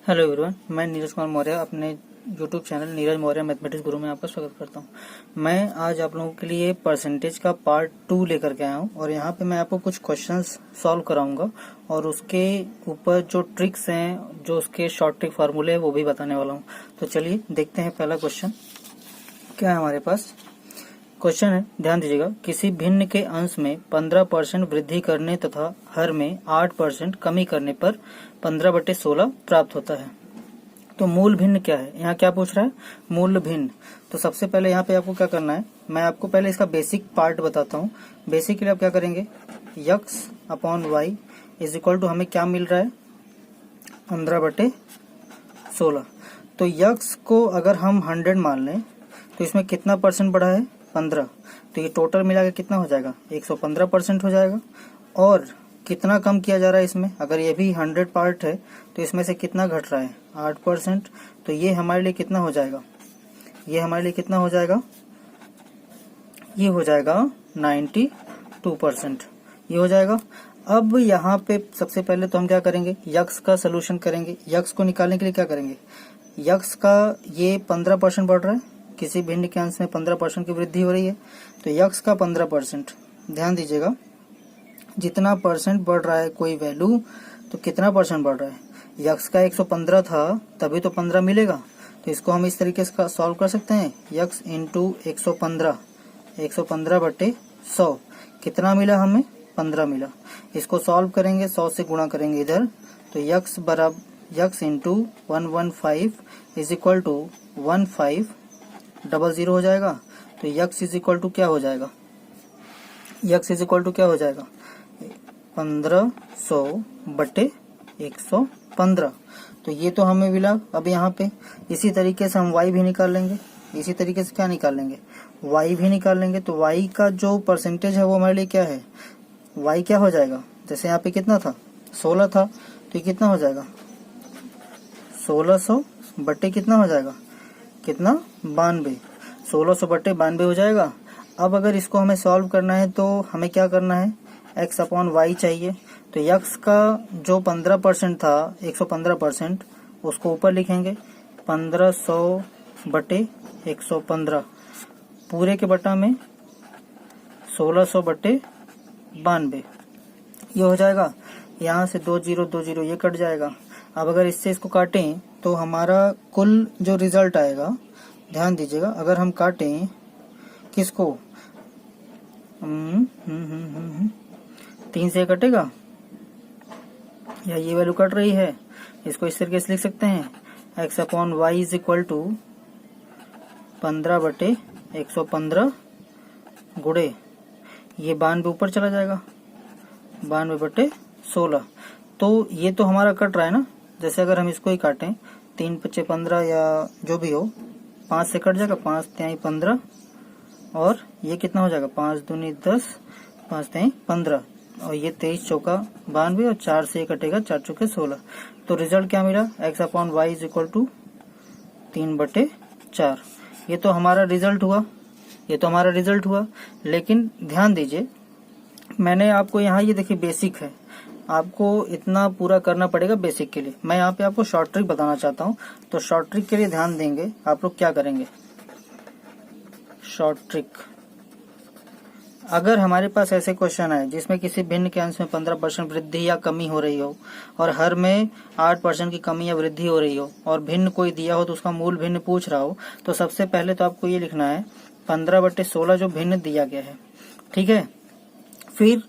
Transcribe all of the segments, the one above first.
Hello everyone, मैं नीरज कुमार मौर्य अपने YouTube channel Neeraj Maurya mathematics गुरु में आपका स्वागत करता हूं। मैं आज आप लोगों के लिए परसेंटेज का पार्ट 2 लेकर के आया हूं और यहां पे मैं आपको कुछ क्वेश्चंस सॉल्व कराऊंगा और उसके ऊपर जो ट्रिक्स हैं, जो उसके शॉर्ट ट्रिक फार्मूले हैं, वो भी बताने वाला हूं। तो चलिए देखते हैं पहला क्वेश्चन क्या है हमारे पास। क्वेश्चन है, ध्यान दीजिएगा, किसी भिन्न के अंश में 15% वृद्धि करने तथा हर में 8% कमी करने पर 15/16 प्राप्त होता है। तो मूल भिन्न क्या है, यहाँ क्या पूछ रहा है, मूल भिन्न। तो सबसे पहले यहाँ पे आपको क्या करना है, मैं आपको पहले इसका बेसिक पार्ट बताता हूँ। बेसिकली आप क्या करेंगे, x upon y is equal to हमें क्या मिल रहा है, 15/16। तो यक्स को अगर हम 100 मान लें तो इसमें कितना परसेंट बढ़ा है, 15। तो ये टोटल मिला के कितना हो जाएगा, 115% हो जाएगा। और कितना कम किया जा रहा है इसमें, अगर ये भी 100 पार्ट है तो इसमें से कितना घट रहा है, 8%। तो ये हमारे लिए कितना हो जाएगा, ये हमारे लिए कितना हो जाएगा, ये हो जाएगा 92%, ये हो जाएगा। अब यहाँ पे सबसे पहले तो हम क्या करेंगे, यक्स का सोल्यूशन करेंगे। यक्स को निकालने के लिए क्या करेंगे, यक्स का ये 15% बढ़ रहा है, किसी भिन्न के अंश में 15% की वृद्धि हो रही है, तो यक्स का 15%। ध्यान दीजिएगा, जितना परसेंट बढ़ रहा है कोई वैल्यू, तो कितना परसेंट बढ़ रहा है, यक्स का 115 था तभी तो 15 मिलेगा। तो इसको हम इस तरीके से सॉल्व कर सकते हैं, यक्स इंटू 115, 115/100 कितना मिला हमें, 15 मिला। इसको सॉल्व करेंगे, 100 से गुणा करेंगे इधर, तो यक्स बराबर x into 115 is equal to 1500 हो जाएगा। तो यक्स इज इक्वल टू क्या हो जाएगा, यक्स इज इक्वल टू क्या हो जाएगा, 1500/115। तो ये तो हमें मिला। अब यहाँ पे इसी तरीके से हम y भी निकाल लेंगे, इसी तरीके से क्या निकाल लेंगे, y भी निकाल लेंगे। तो y का जो परसेंटेज है वो हमारे लिए क्या है, y क्या हो जाएगा, जैसे यहाँ पे कितना था, 16 था, तो ये कितना हो जाएगा, 1600 बटे कितना हो जाएगा, कितना, 92, 1600/92 हो जाएगा। अब अगर इसको हमें सॉल्व करना है तो हमें क्या करना है, x अपॉन वाई चाहिए। तो x का जो 15% था, 115%, उसको ऊपर लिखेंगे, 1500/115 पूरे के बटा में 1600/92, ये हो जाएगा। यहाँ से 2 0 2 0 ये कट जाएगा। अब अगर इससे इसको काटें तो हमारा कुल जो रिजल्ट आएगा, ध्यान दीजिएगा, अगर हम काटें किसको, 3 से कटेगा या ये वैल्यू कट रही है, इसको इस तरीके से लिख सकते हैं, x upon y is equal to 15/115 गुड़े ये 92 ऊपर चला जाएगा, 92/16। तो ये तो हमारा कट रहा है ना, जैसे अगर हम इसको ही काटें, 3 × 5 = 15 या जो भी हो, 5 से कट जाएगा, 5 × 3 = 15 और ये कितना हो जाएगा, 5 × 2 = 10, 5 × 3 = 15 और ये 23 चौका 92 और 4 से ये कटेगा, 4 चौके 16। तो रिजल्ट क्या मिला, x upon y is equal to 3/4। ये तो हमारा रिजल्ट हुआ, ये तो हमारा रिजल्ट हुआ। लेकिन ध्यान दीजिए, मैंने आपको यहाँ ये देखिए बेसिक है, आपको इतना पूरा करना पड़ेगा बेसिक के लिए। मैं यहाँ पे आपको शॉर्ट ट्रिक बताना चाहता हूँ। तो शॉर्ट ट्रिक के लिए ध्यान देंगे, आप लोग क्या करेंगे, शॉर्ट ट्रिक, अगर हमारे पास ऐसे क्वेश्चन है जिसमें किसी भिन्न के अंश में 15% वृद्धि या कमी हो रही हो और हर में 8% की कमी या वृद्धि हो रही हो और भिन्न कोई दिया हो तो उसका मूल भिन्न पूछ रहा हो, तो सबसे पहले तो आपको ये लिखना है 15/16 जो भिन्न दिया गया है, ठीक है। फिर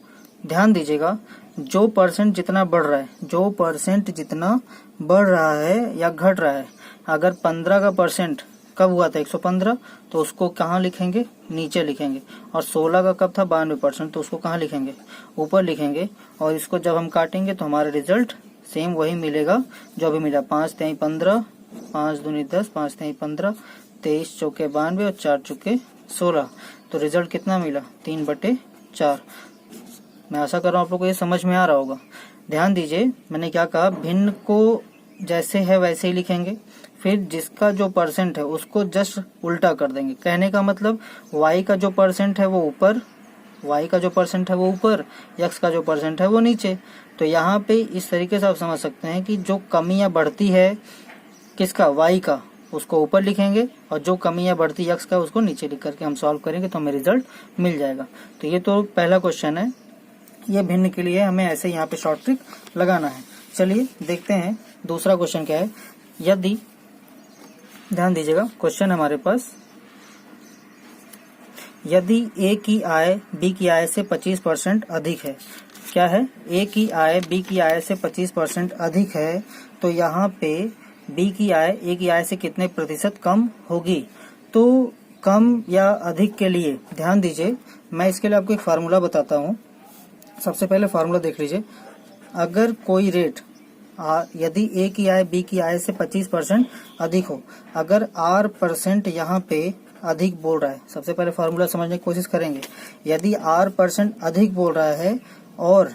ध्यान दीजिएगा, जो परसेंट जितना बढ़ रहा है, जो परसेंट जितना बढ़ रहा है या घट रहा है, अगर 15 का परसेंट कब हुआ था, 115, तो उसको कहाँ लिखेंगे, नीचे लिखेंगे। और 16 का कब था, 92%, तो उसको कहाँ लिखेंगे, ऊपर लिखेंगे। और इसको जब हम काटेंगे तो हमारा रिजल्ट सेम वही मिलेगा जो अभी मिला, 5 × 3 = 15, 5 × 2 = 10, 5 × 3 = 15, 23 चौके 92 और 4 चौके 16। तो रिजल्ट कितना मिला, 3/4। मैं आशा कर रहा हूँ आप लोग को ये समझ में आ रहा होगा। ध्यान दीजिए, मैंने क्या कहा, भिन्न को जैसे है वैसे ही लिखेंगे, फिर जिसका जो परसेंट है उसको जस्ट उल्टा कर देंगे। कहने का मतलब y का जो परसेंट है वो ऊपर y का जो परसेंट है वो ऊपर, x का जो परसेंट है वो नीचे। तो यहाँ पे इस तरीके से आप समझ सकते हैं कि जो कमी या बढ़ती है किसका, y का, उसको ऊपर लिखेंगे और जो कमी या बढ़ती x का उसको नीचे लिख करके हम सॉल्व करेंगे तो हमें रिजल्ट मिल जाएगा। तो ये तो पहला क्वेश्चन है, ये भिन्न के लिए हमें ऐसे यहाँ पे शॉर्ट ट्रिक लगाना है। चलिए देखते हैं दूसरा क्वेश्चन क्या है। यदि, ध्यान दीजिएगा, क्वेश्चन हमारे पास, यदि ए की आय बी की आय से 25% अधिक है। क्या है, ए की आय बी की आय से 25% अधिक है, तो यहाँ पे बी की आय ए की आय से कितने प्रतिशत कम होगी। तो कम या अधिक के लिए ध्यान दीजिए, मैं इसके लिए आपको एक फार्मूला बताता हूँ। सबसे पहले फार्मूला देख लीजिए। अगर कोई रेट यदि ए की आय बी की आय से 25% अधिक हो, अगर r परसेंट यहाँ पे अधिक बोल रहा है, सबसे पहले फार्मूला समझने की कोशिश करेंगे। यदि r% अधिक बोल रहा है और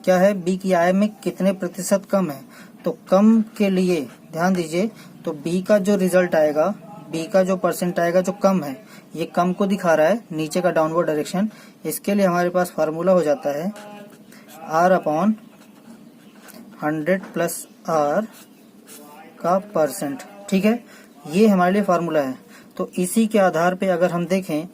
क्या है, बी की आय में कितने प्रतिशत कम है, तो कम के लिए ध्यान दीजिए, तो बी का जो रिजल्ट आएगा, बी का जो परसेंट आएगा जो कम है, ये कम को दिखा रहा है नीचे का डाउनवर्ड डायरेक्शन। इसके लिए हमारे पास फार्मूला हो जाता है r/100 प्लस r का परसेंट। ठीक है, ये हमारे लिए फार्मूला है। तो इसी के आधार पे अगर हम देखें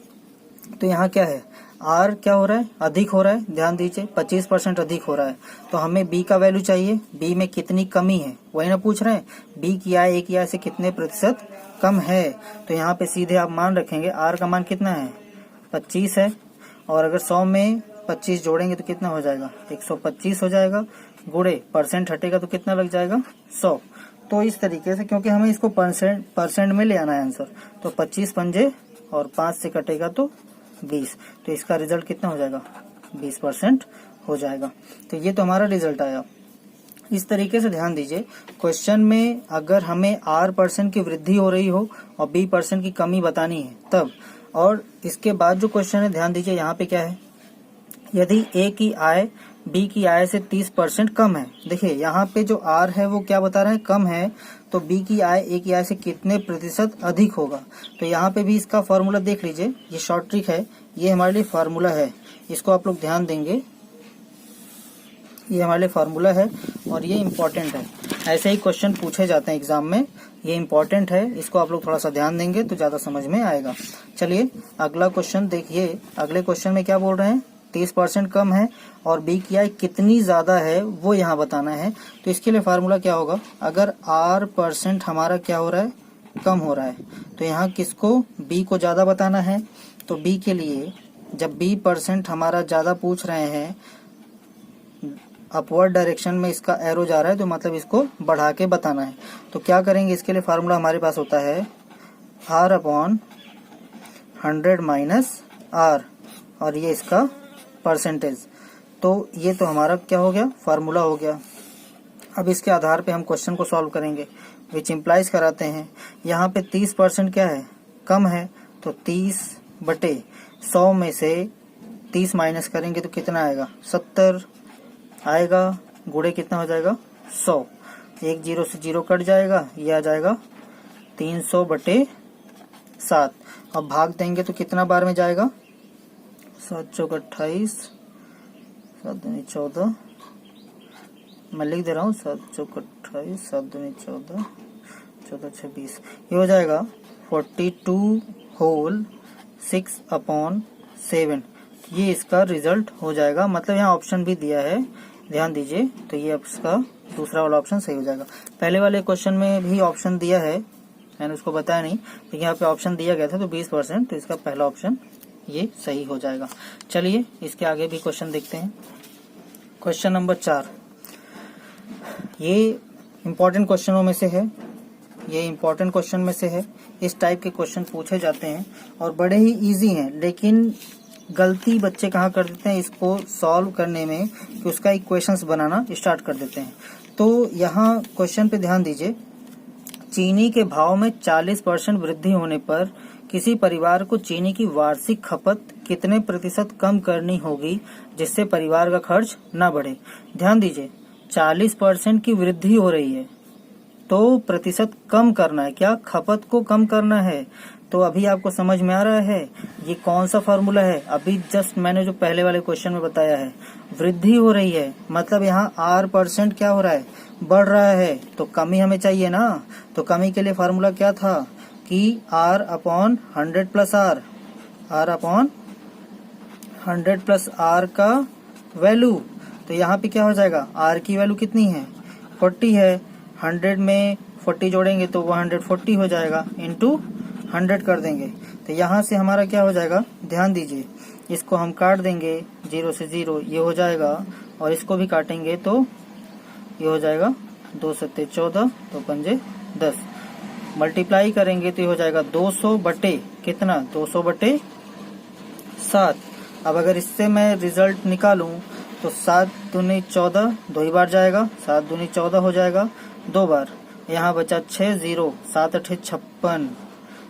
तो यहाँ क्या है, r क्या हो रहा है, अधिक हो रहा है। ध्यान दीजिए 25% अधिक हो रहा है, तो हमें b का वैल्यू चाहिए, b में कितनी कमी है वही ना पूछ रहे हैं। b की आय a की आय से कितने प्रतिशत कम है, तो यहाँ पे सीधे आप मान रखेंगे, r का मान कितना है, 25 है, और अगर 100 में 25 जोड़ेंगे तो कितना हो जाएगा, 125 हो जाएगा, गुणे परसेंट हटेगा तो कितना लग जाएगा, 100। तो इस तरीके से, क्योंकि हमें इसको परसेंट में ले आना है आंसर, तो 25 पंजे और 5 से कटेगा तो 20, तो इसका रिजल्ट कितना हो जाएगा, 20% हो जाएगा। तो ये तो हमारा रिजल्ट आया। इस तरीके से ध्यान दीजिए, क्वेश्चन में अगर हमें r% की वृद्धि हो रही हो और b% की कमी बतानी है तब, और इसके बाद जो क्वेश्चन है ध्यान दीजिए, यहाँ पे क्या है, यदि a की आय b की आय से 30% कम है। देखिए यहाँ पे जो r है वो क्या बता रहे हैं, कम है, तो b की आय a की आय से कितने प्रतिशत अधिक होगा। तो यहाँ पे भी इसका फॉर्मूला देख लीजिए, ये शॉर्ट ट्रिक है, ये हमारे लिए फार्मूला है, इसको आप लोग ध्यान देंगे, ये हमारे लिए फार्मूला है और ये इम्पोर्टेंट है। ऐसे ही क्वेश्चन पूछे जाते हैं एग्जाम में, ये इम्पोर्टेंट है, इसको आप लोग थोड़ा सा ध्यान देंगे तो ज्यादा समझ में आएगा। चलिए अगला क्वेश्चन देखिए, अगले क्वेश्चन में क्या बोल रहे हैं, 30% कम है और बी की आय कितनी ज्यादा है वो यहाँ बताना है। तो इसके लिए फार्मूला क्या होगा, अगर r% हमारा क्या हो रहा है, कम हो रहा है, तो यहाँ किसको, b को ज्यादा बताना है। तो b के लिए जब b% हमारा ज्यादा पूछ रहे हैं, अपवर्ड डायरेक्शन में इसका एरो जा रहा है, तो मतलब इसको बढ़ा के बताना है। तो क्या करेंगे, इसके लिए फार्मूला हमारे पास होता है r/100 माइनस r, और ये इसका परसेंटेज। तो ये तो हमारा क्या हो गया, फार्मूला हो गया। अब इसके आधार पे हम क्वेश्चन को सॉल्व करेंगे, विच इम्प्लाइज कराते हैं। यहाँ पे 30% क्या है, कम है, तो 30/100 में से 30 माइनस करेंगे तो कितना आएगा, 70 आएगा, गुणे कितना हो जाएगा, 100, एक जीरो से जीरो कट जाएगा, ये आ जाएगा 300/7। अब भाग देंगे तो कितना बार में जाएगा, 7 चौक 28, 7 दूनी 14, मैं लिख दे रहा हूँ, 7 चौक 28, 7 दूनी 14, 14 26, ये हो जाएगा 42 होल 6/7। ये इसका रिजल्ट हो जाएगा, मतलब यहाँ ऑप्शन भी दिया है, ध्यान दीजिए, तो ये इसका दूसरा वाला ऑप्शन सही हो जाएगा। पहले वाले क्वेश्चन में भी ऑप्शन दिया है, मैंने उसको बताया नहीं, लेकिन यहाँ पे ऑप्शन दिया गया था तो 20%, तो इसका पहला ऑप्शन ये सही हो जाएगा। चलिए इसके आगे भी क्वेश्चन देखते हैं। क्वेश्चन नंबर 4, ये इम्पोर्टेंट क्वेश्चनों में से है, ये इम्पोर्टेंट क्वेश्चन में से है। इस टाइप के क्वेश्चन पूछे जाते हैं और बड़े ही इजी हैं, लेकिन गलती बच्चे कहाँ कर देते हैं इसको सॉल्व करने में, कि उसका इक्वेशंस बनाना स्टार्ट कर देते हैं। तो यहाँ क्वेश्चन पे ध्यान दीजिए, चीनी के भाव में 40% वृद्धि होने पर किसी परिवार को चीनी की वार्षिक खपत कितने प्रतिशत कम करनी होगी जिससे परिवार का खर्च न बढ़े। ध्यान दीजिए 40% की वृद्धि हो रही है, तो प्रतिशत कम करना है, क्या खपत को कम करना है। तो अभी आपको समझ में आ रहा है ये कौन सा फॉर्मूला है। अभी जस्ट मैंने जो पहले वाले क्वेश्चन में बताया है, वृद्धि हो रही है मतलब यहाँ R% क्या हो रहा है, बढ़ रहा है, तो कमी हमें चाहिए ना। तो कमी के लिए फार्मूला क्या था कि R/100 plus R, R/100 plus R का वैल्यू। तो यहाँ पे क्या हो जाएगा, R की वैल्यू कितनी है 40 है, 100 में 40 जोड़ेंगे तो 140 हो जाएगा, इंटू 100 कर देंगे। तो यहाँ से हमारा क्या हो जाएगा, ध्यान दीजिए, इसको हम काट देंगे 0 से 0 ये हो जाएगा, और इसको भी काटेंगे तो ये हो जाएगा 2 सत्ते 14, तो पंजे 10, मल्टीप्लाई करेंगे तो ये हो जाएगा 200 बटे कितना, 200 बटे 7। अब अगर इससे मैं रिजल्ट निकालूं तो 7 दूनी 14, 2 ही बार जाएगा, 7 दूनी 14 हो जाएगा 2 बार, यहाँ बचा 6 0, 7 8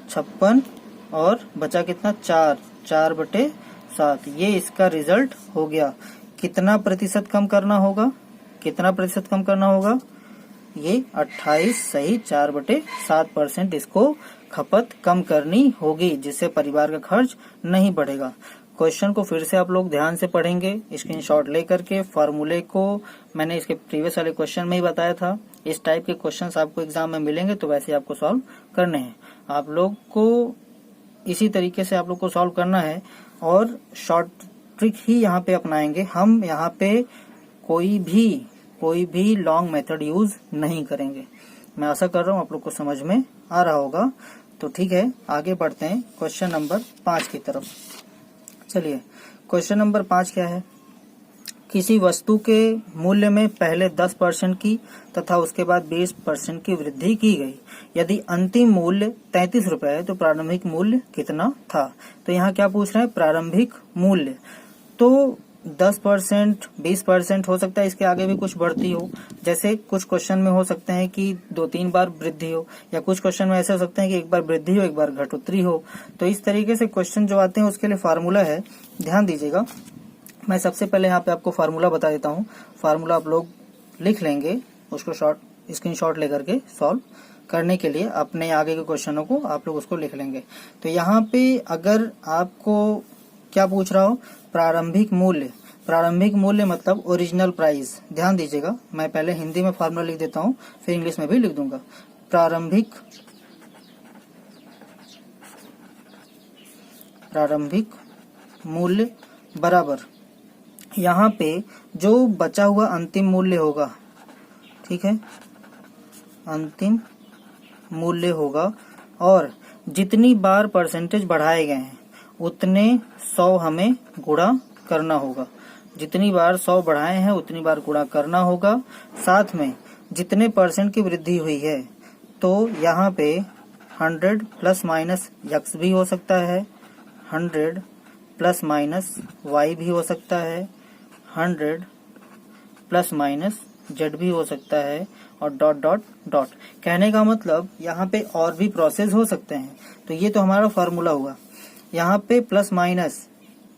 56 और बचा कितना 4 बटे 7। ये इसका रिजल्ट हो गया। कितना प्रतिशत कम करना होगा, कितना प्रतिशत कम करना होगा, ये 28 सही 4/7% इसको खपत कम करनी होगी, जिससे परिवार का खर्च नहीं बढ़ेगा। क्वेश्चन को फिर से आप लोग ध्यान से पढ़ेंगे, स्क्रीनशॉट लेकर के। फार्मूले को मैंने इसके प्रीवियस वाले क्वेश्चन में ही बताया था। इस टाइप के क्वेश्चंस आपको एग्जाम में मिलेंगे तो वैसे आपको सॉल्व करने हैं। आप लोग को इसी तरीके से आप लोग को सॉल्व करना है, और शॉर्ट ट्रिक ही यहाँ पे अपनाएंगे हम। यहाँ पे कोई भी लॉन्ग मेथड यूज नहीं करेंगे। मैं आशा कर रहा हूँ आप लोग को समझ में आ रहा होगा। तो ठीक है, आगे बढ़ते हैं क्वेश्चन नंबर 5 की तरफ। चलिए, क्वेश्चन नंबर 5 क्या है, किसी वस्तु के मूल्य में पहले 10% की तथा उसके बाद 20% की वृद्धि की गई। यदि अंतिम मूल्य 33 रुपए है तो प्रारंभिक मूल्य कितना था। तो यहाँ क्या पूछ रहे हैं, प्रारंभिक मूल्य। तो 10% 20% हो सकता है, इसके आगे भी कुछ बढ़ती हो, जैसे कुछ क्वेश्चन में हो सकते हैं कि 2-3 बार वृद्धि हो, या कुछ क्वेश्चन में ऐसे हो सकते हैं कि एक बार वृद्धि हो एक बार घटोत्तरी हो। तो इस तरीके से क्वेश्चन जो आते हैं उसके लिए फार्मूला है, ध्यान दीजिएगा। मैं सबसे पहले यहाँ पे आपको फार्मूला बता देता हूँ। फार्मूला आप लोग लिख लेंगे, उसको स्क्रीनशॉट लेकर के सॉल्व करने के लिए अपने आगे के क्वेश्चनों को आप लोग उसको लिख लेंगे। तो यहाँ पे अगर आपको क्या पूछ रहा हो, प्रारंभिक मूल्य मतलब ओरिजिनल प्राइस। ध्यान दीजिएगा, मैं पहले हिंदी में फार्मूला लिख देता हूँ, फिर इंग्लिश में भी लिख दूंगा। प्रारंभिक मूल्य बराबर, यहाँ पे जो बचा हुआ अंतिम मूल्य होगा, ठीक है, अंतिम मूल्य होगा, और जितनी बार परसेंटेज बढ़ाए गए हैं उतने 100 हमें गुणा करना होगा। जितनी बार 100 बढ़ाए हैं उतनी बार गुणा करना होगा। साथ में जितने % की वृद्धि हुई है, तो यहाँ पे 100 प्लस माइनस x भी हो सकता है, 100 प्लस माइनस y भी हो सकता है, 100 प्लस माइनस z भी हो सकता है, और डॉट डॉट डॉट। कहने का मतलब यहाँ पे और भी प्रोसेस हो सकते हैं। तो ये तो हमारा फार्मूला हुआ। यहाँ पे प्लस माइनस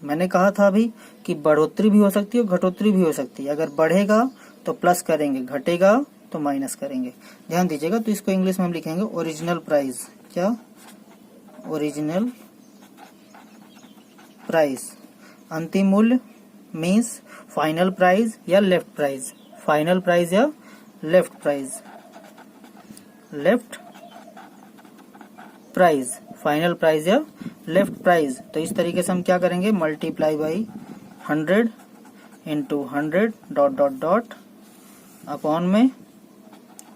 मैंने कहा था अभी कि बढ़ोतरी भी हो सकती है घटोतरी भी हो सकती है। अगर बढ़ेगा तो प्लस करेंगे, घटेगा तो माइनस करेंगे। ध्यान दीजिएगा। तो इसको इंग्लिश में हम लिखेंगे ओरिजिनल प्राइस। क्या, ओरिजिनल प्राइस। अंतिम मूल्य मीन्स फाइनल प्राइस या लेफ्ट प्राइस, फाइनल प्राइस या left price, left price, final price या लेफ्ट प्राइस। तो इस तरीके से हम क्या करेंगे, multiply by 100 into 100 dot dot dot upon में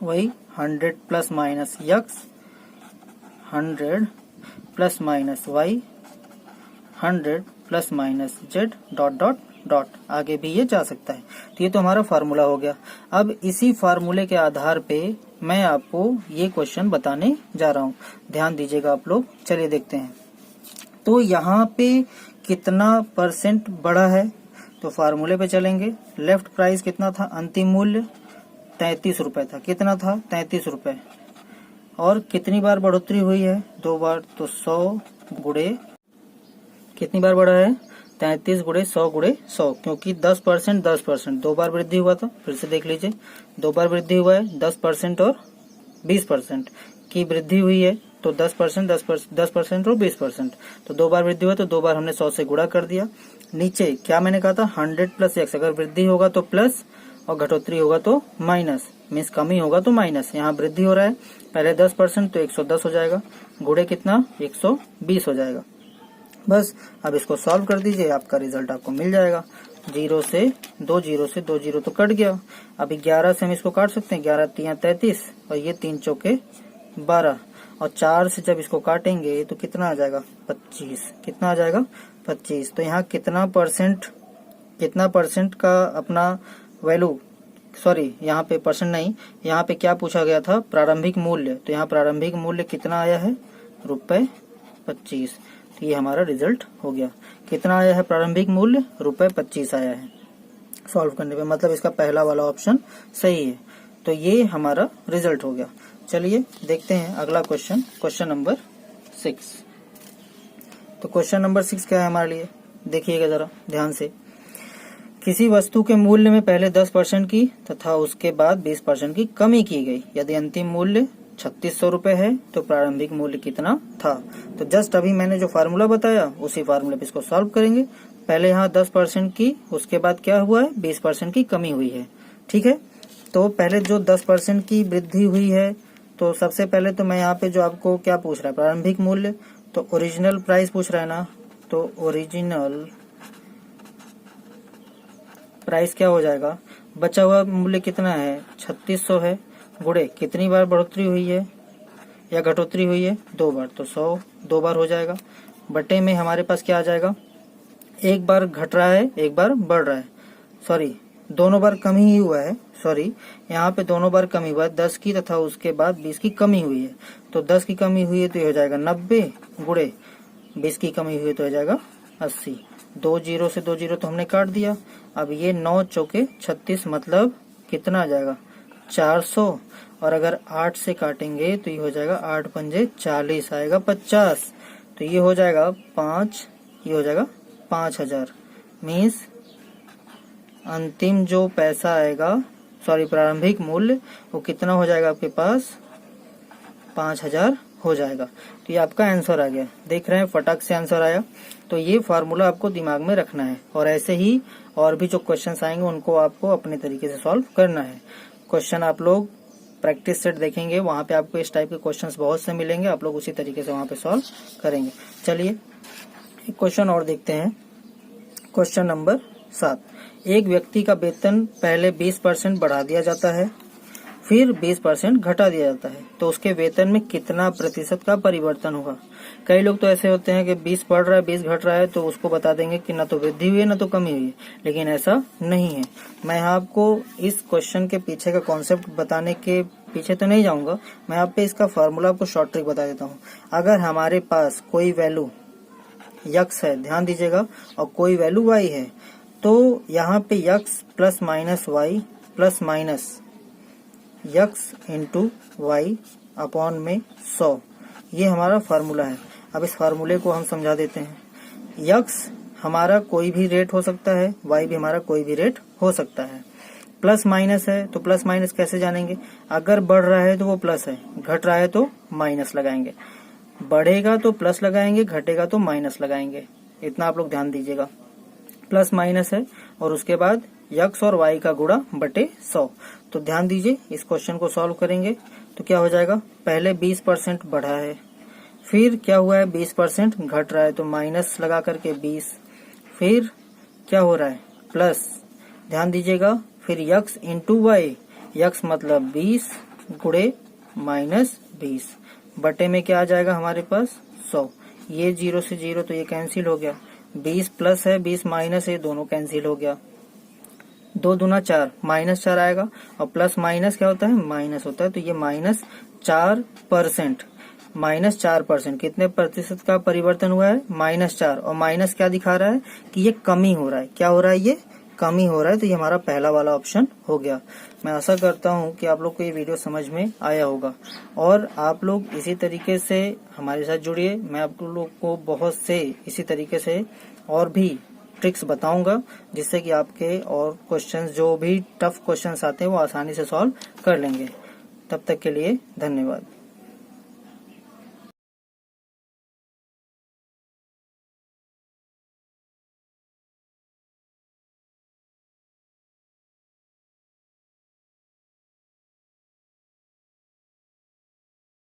वही 100 plus minus x, 100 plus minus y, 100 plus minus z dot dot dot. आगे भी ये जा सकता है। तो ये तो हमारा फार्मूला हो गया। अब इसी फार्मूले के आधार पे मैं आपको ये क्वेश्चन बताने जा रहा हूँ। ध्यान दीजिएगा आप लोग। चलिए देखते हैं। तो यहाँ पे कितना % बढ़ा है, तो फार्मूले पे चलेंगे। लेफ्ट प्राइस कितना था, अंतिम मूल्य 33 रुपए था। कितना था, 33 रुपए। और कितनी बार बढ़ोतरी हुई है, 2 बार। तो 100 गुणे कितनी बार बढ़ा है, 33 गुणे 100 गुणे 100, क्योंकि 10% 2 बार वृद्धि हुआ था। फिर से देख लीजिए, 2 बार वृद्धि हुआ है, 10% और 20% की वृद्धि हुई है, तो 10% 10% और 20%, तो 2 बार वृद्धि हुआ तो 2 बार हमने 100 से गुणा कर दिया। नीचे क्या मैंने कहा था 100 प्लस x, अगर वृद्धि होगा तो प्लस और घटोतरी होगा तो माइनस, मीन्स कमी होगा तो माइनस। यहाँ वृद्धि हो रहा है, पहले 10% तो 110 हो जाएगा, गुणे कितना 120 हो जाएगा। बस अब इसको सॉल्व कर दीजिए, आपका रिजल्ट आपको मिल जाएगा। 0 से 2 जीरो तो कट गया। अभी 11 से हम इसको काट सकते हैं, 11 3 33 और ये 3 चौके 12 और 4 से जब इसको काटेंगे तो कितना आ जाएगा 25। कितना आ जाएगा 25। तो यहाँ कितना परसेंट का अपना वैल्यू, सॉरी यहाँ पे परसेंट नहीं, यहाँ पे क्या पूछा गया था प्रारंभिक मूल्य, तो यहाँ प्रारंभिक मूल्य कितना आया है ₹25। तो ये हमारा रिजल्ट हो गया। कितना आया है प्रारंभिक मूल्य ₹25 आया है। सॉल्व करने पे मतलब इसका पहला वाला ऑप्शन सही है। तो ये हमारा रिजल्ट हो गया। चलिए देखते हैं अगला क्वेश्चन, क्वेश्चन नंबर 6। तो क्वेश्चन नंबर 6 क्या है हमारे लिए, देखिएगा जरा ध्यान से। किसी वस्तु के मूल्य में पहले 10% की तथा उसके बाद 20% की कमी की गई। यदि अंतिम मूल्य 3600 रुपए है तो प्रारंभिक मूल्य कितना था। तो जस्ट अभी मैंने जो फार्मूला बताया उसी फार्मूले पे इसको सॉल्व करेंगे। पहले यहाँ 10% की, उसके बाद क्या हुआ है 20% की कमी हुई है। ठीक है, तो पहले जो 10% की वृद्धि हुई है, तो सबसे पहले तो मैं यहाँ पे जो आपको क्या पूछ रहा है प्रारंभिक मूल्य, तो ओरिजिनल प्राइस पूछ रहा है ना, तो ओरिजिनल प्राइस क्या हो जाएगा, बचा हुआ मूल्य कितना है 3600 है, गुणे कितनी बार बढ़ोतरी हुई है या घटोतरी हुई है 2 बार, तो 100 2 बार हो जाएगा। बटे में हमारे पास क्या आ जाएगा, एक बार घट रहा है एक बार बढ़ रहा है, सॉरी दोनों बार कमी ही हुआ है, सॉरी यहाँ पे दोनों बार कमी हुआ है, 10 की तथा उसके बाद 20 की कमी हुई है। तो 10 की कमी हुई है तो ये हो जाएगा 90, गुणे 20 की कमी हुई है तो हो जाएगा 80। 2 जीरो से 2 जीरो तो हमने काट दिया। अब ये 9 चौके 36 मतलब कितना आ जाएगा 400, और अगर 8 से काटेंगे तो ये हो जाएगा 8 पंजे 40 आएगा 50, तो ये हो जाएगा 5, ये हो जाएगा 5000। मीन्स अंतिम जो पैसा आएगा, सॉरी प्रारंभिक मूल्य, वो कितना हो जाएगा आपके पास 5000 हो जाएगा। तो ये आपका आंसर आ गया, देख रहे हैं फटाक से आंसर आया। तो ये फार्मूला आपको दिमाग में रखना है और ऐसे ही और भी जो क्वेश्चंस आएंगे उनको आपको अपने तरीके से सॉल्व करना है। क्वेश्चन आप लोग प्रैक्टिस सेट देखेंगे, वहां पे आपको इस टाइप के क्वेश्चंस बहुत से मिलेंगे, आप लोग उसी तरीके से वहां पे सॉल्व करेंगे। चलिए एक क्वेश्चन और देखते हैं, क्वेश्चन नंबर 7। एक व्यक्ति का वेतन पहले 20% बढ़ा दिया जाता है, फिर 20% घटा दिया जाता है, तो उसके वेतन में कितना प्रतिशत का परिवर्तन होगा। कई लोग तो ऐसे होते हैं कि 20 बढ़ रहा है 20 घट रहा है, तो उसको बता देंगे कि ना तो वृद्धि हुई है ना तो कमी हुई है, लेकिन ऐसा नहीं है। मैं आपको इस क्वेश्चन के पीछे का कॉन्सेप्ट बताने के पीछे तो नहीं जाऊंगा, मैं आप पे इसका फार्मूला आपको शॉर्ट ट्रिक बता देता हूँ। अगर हमारे पास कोई वैल्यू यक्स है, ध्यान दीजिएगा, और कोई वैल्यू वाई है, तो यहाँ पे x plus minus y plus minus x into y upon में 100, ये हमारा फार्मूला है। अब इस फार्मूले को हम समझा देते हैं। यक्स हमारा कोई भी रेट हो सकता है, वाई भी हमारा कोई भी रेट हो सकता है। प्लस माइनस है तो प्लस माइनस कैसे जानेंगे, अगर बढ़ रहा है तो वो प्लस है, घट रहा है तो माइनस लगाएंगे, बढ़ेगा तो प्लस लगाएंगे, घटेगा तो माइनस लगाएंगे। इतना आप लोग ध्यान दीजिएगा, प्लस माइनस है और उसके बाद यक्स और वाई का गुणा बटे 100। तो ध्यान दीजिए, इस क्वेश्चन को सॉल्व करेंगे तो क्या हो जाएगा, पहले 20% बढ़ा है, फिर क्या हुआ है 20% घट रहा है तो माइनस लगा करके 20, फिर क्या हो रहा है प्लस, ध्यान दीजिएगा, फिर यक्स इंटू वाई, यक्स मतलब 20 गुणे माइनस 20, बटे में क्या आ जाएगा हमारे पास 100। ये 0 से 0 तो ये कैंसिल हो गया, 20 प्लस है 20 माइनस है, दोनों कैंसिल हो गया, 2 दूना 4 माइनस 4 आएगा, और प्लस माइनस क्या होता है माइनस होता है, तो ये -4%, -4% कितने प्रतिशत का परिवर्तन हुआ है -4, और माइनस क्या दिखा रहा है कि ये कमी हो रहा है, क्या हो रहा है ये कमी हो रहा है। तो ये हमारा पहला वाला ऑप्शन हो गया। मैं आशा करता हूँ कि आप लोग को ये वीडियो समझ में आया होगा और आप लोग इसी तरीके से हमारे साथ जुड़िए। मैं आप लोग को बहुत से इसी तरीके से और भी ट्रिक्स बताऊंगा जिससे कि आपके और क्वेश्चंस जो भी टफ क्वेश्चंस आते हैं वो आसानी से सॉल्व कर लेंगे। तब तक के लिए धन्यवाद।